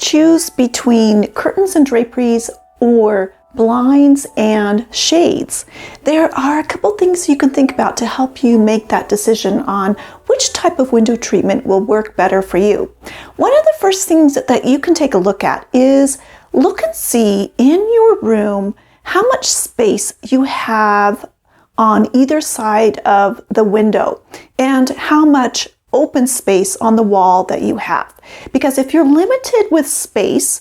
choose between curtains and draperies or blinds and shades, there are a couple things you can think about to help you make that decision on which type of window treatment will work better for you. One of the first things that you can take a look at is look and see in your room how much space you have on either side of the window and how much open space on the wall that you have. Because if you're limited with space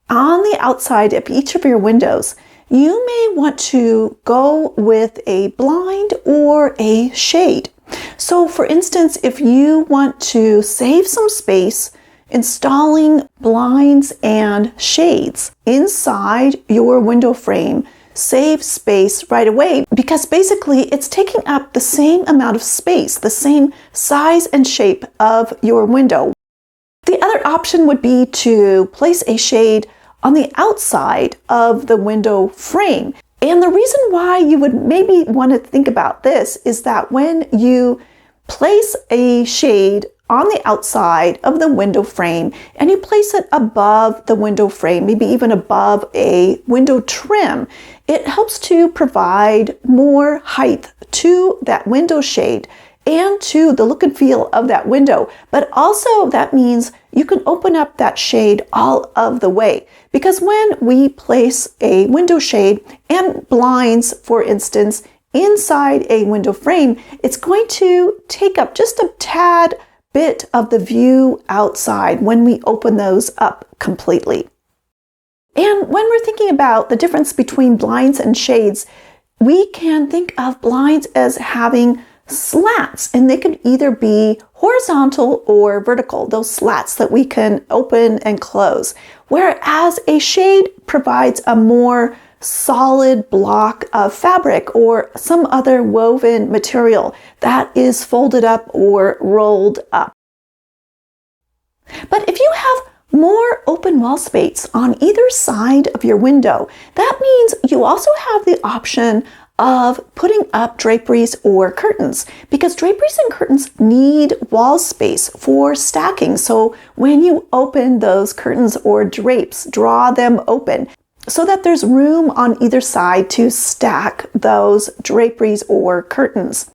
on the outside of each of your windows, you may want to go with a blind or a shade. So for instance, if you want to save some space, installing blinds and shades inside your window frame saves space right away, because basically it's taking up the same amount of space, the same size and shape of your window. The other option would be to place a shade on the outside of the window frame. And the reason why you would maybe want to think about this is that when you place a shade on the outside of the window frame and you place it above the window frame, maybe even above a window trim, it helps to provide more height to that window shade and to the look and feel of that window. But also that means you can open up that shade all of the way. Because when we place a window shade and blinds, for instance, inside a window frame, it's going to take up just a tad bit of the view outside when we open those up completely. And when we're thinking about the difference between blinds and shades, we can think of blinds as having slats, and they can either be horizontal or vertical, those slats that we can open and close. Whereas a shade provides a more solid block of fabric or some other woven material that is folded up or rolled up. But if you have more open wall space on either side of your window, that means you also have the option of putting up draperies or curtains, because draperies and curtains need wall space for stacking. So when you open those curtains or drapes, draw them open so that there's room on either side to stack those draperies or curtains.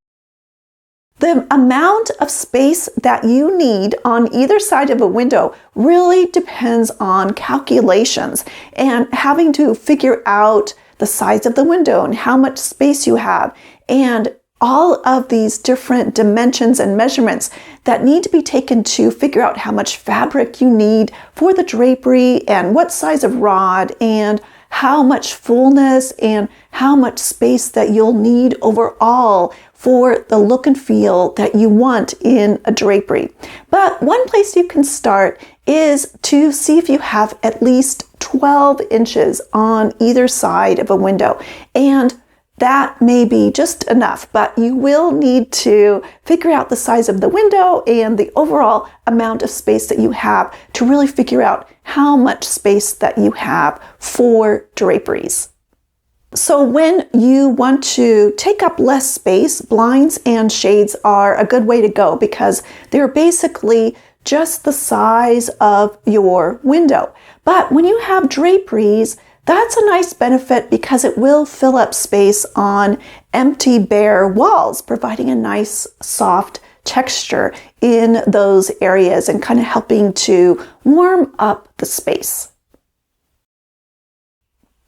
The amount of space that you need on either side of a window really depends on calculations and having to figure out the size of the window and how much space you have, and all of these different dimensions and measurements that need to be taken to figure out how much fabric you need for the drapery and what size of rod and how much fullness and how much space that you'll need overall for the look and feel that you want in a drapery. But one place you can start is to see if you have at least 12 inches on either side of a window. And that may be just enough, but you will need to figure out the size of the window and the overall amount of space that you have to really figure out how much space that you have for draperies. So when you want to take up less space, blinds and shades are a good way to go because they're basically just the size of your window. But when you have draperies, that's a nice benefit because it will fill up space on empty, bare walls, providing a nice, soft texture in those areas and kind of helping to warm up the space.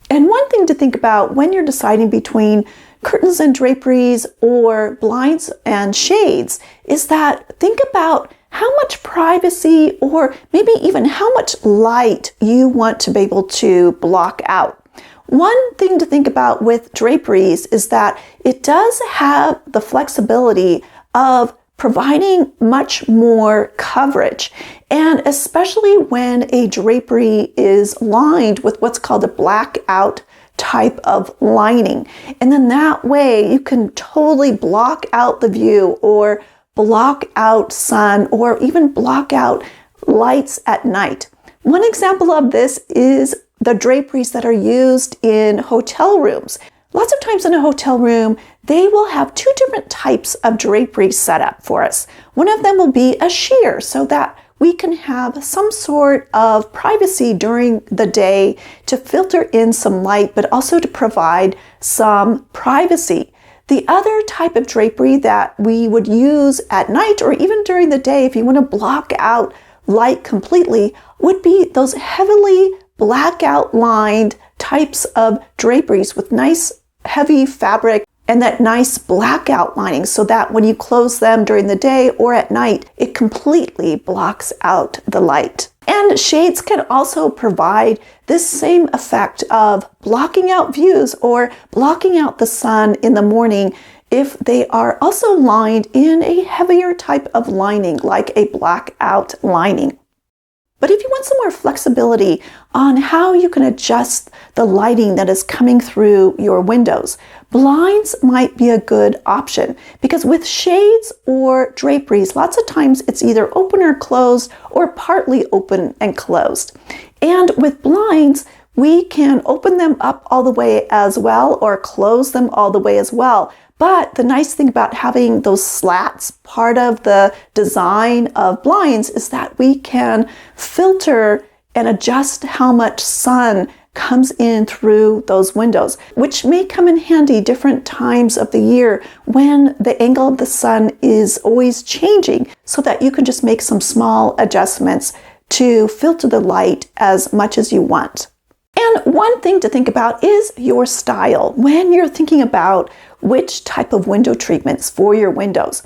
And one thing to think about when you're deciding between curtains and draperies or blinds and shades is that think about how much privacy or maybe even how much light you want to be able to block out. One thing to think about with draperies is that it does have the flexibility of providing much more coverage, and especially when a drapery is lined with what's called a blackout type of lining. And then that way you can totally block out the view or block out sun or even block out lights at night. One example of this is the draperies that are used in hotel rooms. Lots of times in a hotel room, they will have two different types of draperies set up for us. One of them will be a sheer so that we can have some sort of privacy during the day to filter in some light, but also to provide some privacy. The other type of drapery that we would use at night or even during the day if you want to block out light completely would be those heavily blackout lined types of draperies with nice heavy fabric and that nice blackout lining so that when you close them during the day or at night, it completely blocks out the light. And shades can also provide this same effect of blocking out views or blocking out the sun in the morning if they are also lined in a heavier type of lining, like a blackout lining. But if you want some more flexibility on how you can adjust the lighting that is coming through your windows, blinds might be a good option because with shades or draperies, lots of times it's either open or closed or partly open and closed. And with blinds, we can open them up all the way as well or close them all the way as well. But the nice thing about having those slats, part of the design of blinds, is that we can filter and adjust how much sun comes in through those windows, which may come in handy different times of the year when the angle of the sun is always changing, so that you can just make some small adjustments to filter the light as much as you want. And one thing to think about is your style when you're thinking about which type of window treatments for your windows.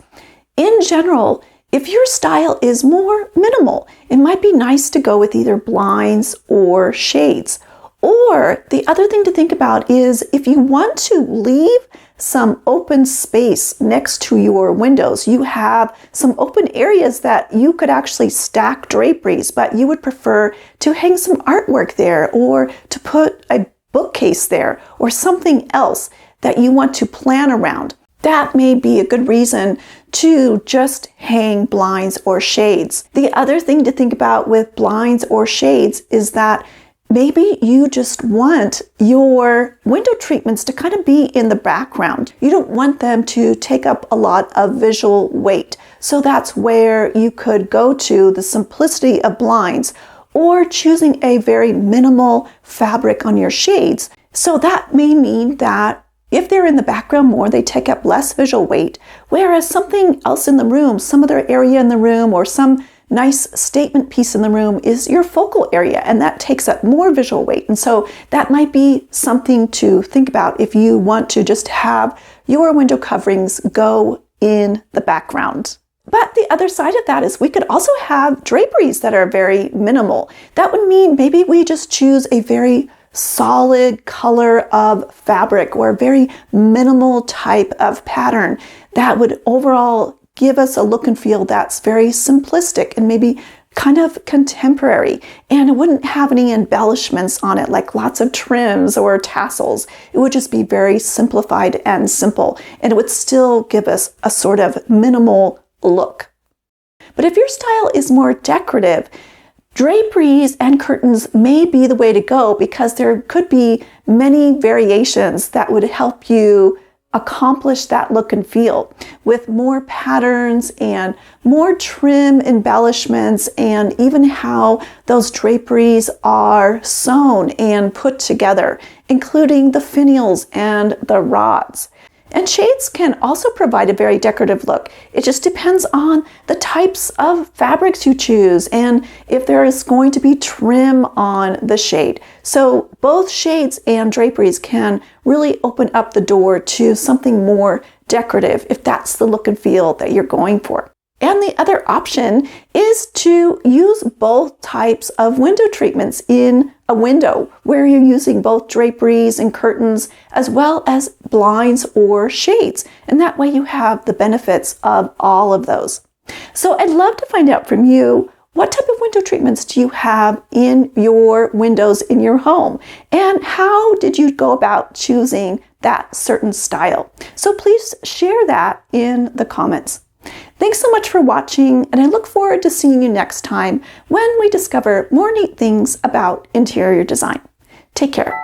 In general, if your style is more minimal, it might be nice to go with either blinds or shades. Or the other thing to think about is if you want to leave some open space next to your windows, you have some open areas that you could actually stack draperies, but you would prefer to hang some artwork there or to put a bookcase there or something else that you want to plan around. That may be a good reason to just hang blinds or shades. The other thing to think about with blinds or shades is that maybe you just want your window treatments to kind of be in the background. You don't want them to take up a lot of visual weight. So that's where you could go to the simplicity of blinds or choosing a very minimal fabric on your shades. So that may mean that if they're in the background more, they take up less visual weight, whereas something else in the room, some other area in the room or some nice statement piece in the room is your focal area, and that takes up more visual weight. And so that might be something to think about if you want to just have your window coverings go in the background. But the other side of that is we could also have draperies that are very minimal. That would mean maybe we just choose a very solid color of fabric or a very minimal type of pattern that would overall give us a look and feel that's very simplistic and maybe kind of contemporary, and it wouldn't have any embellishments on it like lots of trims or tassels. It would just be very simplified and simple, and it would still give us a sort of minimal look. But if your style is more decorative, draperies and curtains may be the way to go because there could be many variations that would help you accomplish that look and feel with more patterns and more trim embellishments, and even how those draperies are sewn and put together, including the finials and the rods. And shades can also provide a very decorative look. It just depends on the types of fabrics you choose and if there is going to be trim on the shade. So both shades and draperies can really open up the door to something more decorative if that's the look and feel that you're going for. And the other option is to use both types of window treatments in a window where you're using both draperies and curtains as well as blinds or shades. And that way you have the benefits of all of those. So I'd love to find out from you, what type of window treatments do you have in your windows in your home? And how did you go about choosing that certain style? So please share that in the comments. Thanks so much for watching, and I look forward to seeing you next time when we discover more neat things about interior design. Take care.